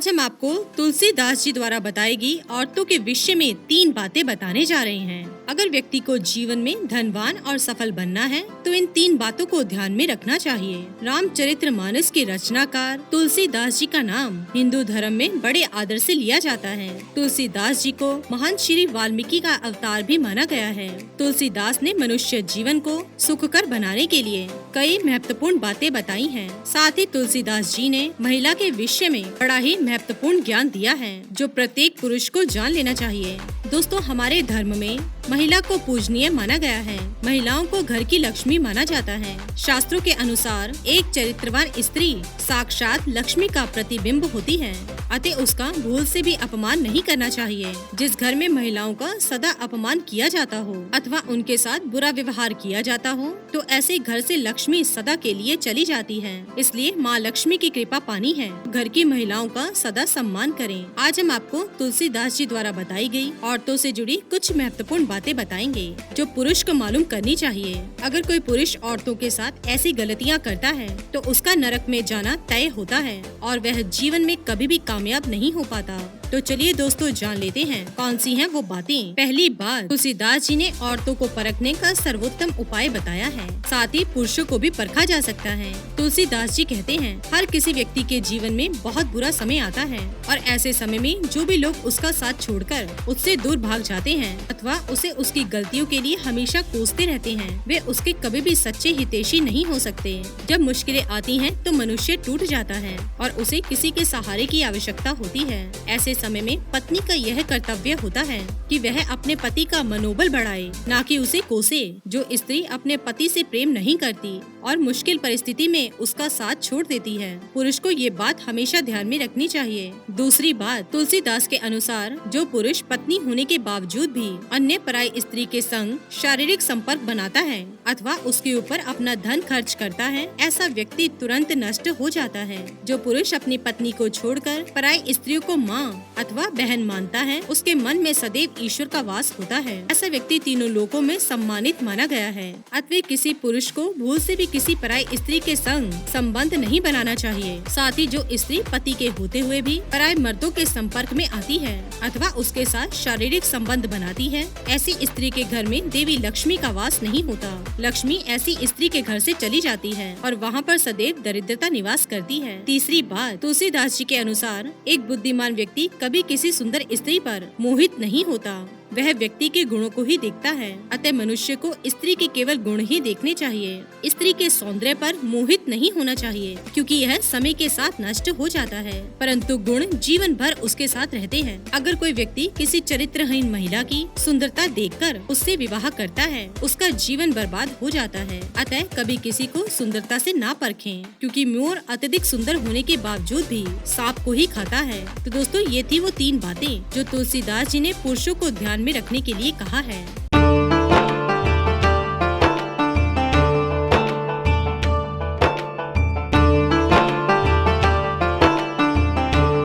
आज हम आपको तुलसीदास जी द्वारा बताई गई औरतों के विषय में 3 बातें बताने जा रहे हैं। अगर व्यक्ति को जीवन में धनवान और सफल बनना है तो इन 3 बातों को ध्यान में रखना चाहिए। रामचरितमानस के रचनाकार तुलसीदास जी का नाम हिंदू धर्म में बड़े आदर से लिया जाता है। तुलसीदास जी को महान श्री वाल्मीकि का अवतार भी माना गया है। तुलसीदास ने मनुष्य जीवन को सुखकर बनाने के लिए कई महत्वपूर्ण बातें बताई हैं। साथ ही तुलसीदास जी ने महिला के विषय में बड़ा ही महत्वपूर्ण ज्ञान दिया है जो प्रत्येक पुरुष को जान लेना चाहिए। दोस्तों, हमारे धर्म में महिला को पूजनीय माना गया है। महिलाओं को घर की लक्ष्मी माना जाता है। शास्त्रों के अनुसार एक चरित्रवान स्त्री साक्षात लक्ष्मी का प्रतिबिंब होती है, अतः उसका भूल से भी अपमान नहीं करना चाहिए। जिस घर में महिलाओं का सदा अपमान किया जाता हो अथवा उनके साथ बुरा व्यवहार किया जाता हो तो ऐसे घर से लक्ष्मी सदा के लिए चली जाती है। इसलिए माँ लक्ष्मी की कृपा पानी है। घर की महिलाओं का सदा सम्मान करें। आज हम आपको तुलसीदास जी द्वारा बताई गई औरतों से जुड़ी कुछ महत्वपूर्ण बातें बताएंगे जो पुरुष को मालूम करनी चाहिए। अगर कोई पुरुष औरतों के साथ ऐसी गलतियाँ करता है तो उसका नरक में जाना तय होता है और वह जीवन में कभी भी कामयाब नहीं हो पाता। तो चलिए दोस्तों, जान लेते हैं कौन सी हैं वो बातें। पहली बात, तुलसीदास जी ने औरतों को परखने का सर्वोत्तम उपाय बताया है। साथ ही पुरुषों को भी परखा जा सकता है। तुलसीदास जी कहते हैं, हर किसी व्यक्ति के जीवन में बहुत बुरा समय आता है और ऐसे समय में जो भी लोग उसका साथ छोड़कर उससे दूर भाग जाते हैं अथवा उसे उसकी गलतियों के लिए हमेशा कोसते रहते हैं, वे उसके कभी भी सच्चे हितैषी नहीं हो सकते। जब मुश्किलें आती हैं तो मनुष्य टूट जाता है और उसे किसी के सहारे की आवश्यकता होती है। ऐसे समय में पत्नी का यह कर्तव्य होता है कि वह अपने पति का मनोबल बढ़ाए, ना कि उसे कोसे। जो स्त्री अपने पति से प्रेम नहीं करती और मुश्किल परिस्थिति में उसका साथ छोड़ देती है, पुरुष को ये बात हमेशा ध्यान में रखनी चाहिए। दूसरी बात, तुलसीदास के अनुसार जो पुरुष पत्नी होने के बावजूद भी अन्य पराई स्त्री के संग शारीरिक संपर्क बनाता है अथवा उसके ऊपर अपना धन खर्च करता है, ऐसा व्यक्ति तुरंत नष्ट हो जाता है। जो पुरुष अपनी पत्नी को छोड़कर पराई स्त्रियों को माँ अथवा बहन मानता है, उसके मन में सदैव ईश्वर का वास होता है। ऐसा व्यक्ति तीनों लोकों में सम्मानित माना गया है। अतः किसी पुरुष को भूल से भी किसी पराई स्त्री के संग संबंध नहीं बनाना चाहिए। साथ ही जो स्त्री पति के होते हुए भी पराई मर्दों के संपर्क में आती है अथवा उसके साथ शारीरिक संबंध बनाती है, ऐसी स्त्री के घर में देवी लक्ष्मी का वास नहीं होता। लक्ष्मी ऐसी स्त्री के घर से चली जाती है और वहाँ पर सदैव दरिद्रता निवास करती है। तीसरी बात, तुलसीदास जी के अनुसार एक बुद्धिमान व्यक्ति कभी किसी सुंदर स्त्री पर मोहित नहीं होता, वह व्यक्ति के गुणों को ही देखता है। अतः मनुष्य को स्त्री के केवल गुण ही देखने चाहिए। स्त्री के सौंदर्य पर मोहित नहीं होना चाहिए क्योंकि यह समय के साथ नष्ट हो जाता है, परंतु गुण जीवन भर उसके साथ रहते हैं। अगर कोई व्यक्ति किसी चरित्रहीन महिला की सुंदरता देखकर उससे विवाह करता है, उसका जीवन बर्बाद हो जाता है। अतः कभी किसी को सुंदरता से ना परखें क्योंकि मोर अत्यधिक सुंदर होने के बावजूद भी सांप को ही खाता है। तो दोस्तों, ये थी वो 3 बातें जो तुलसीदास जी ने पुरुषों को ध्यान में रखने के लिए कहा है।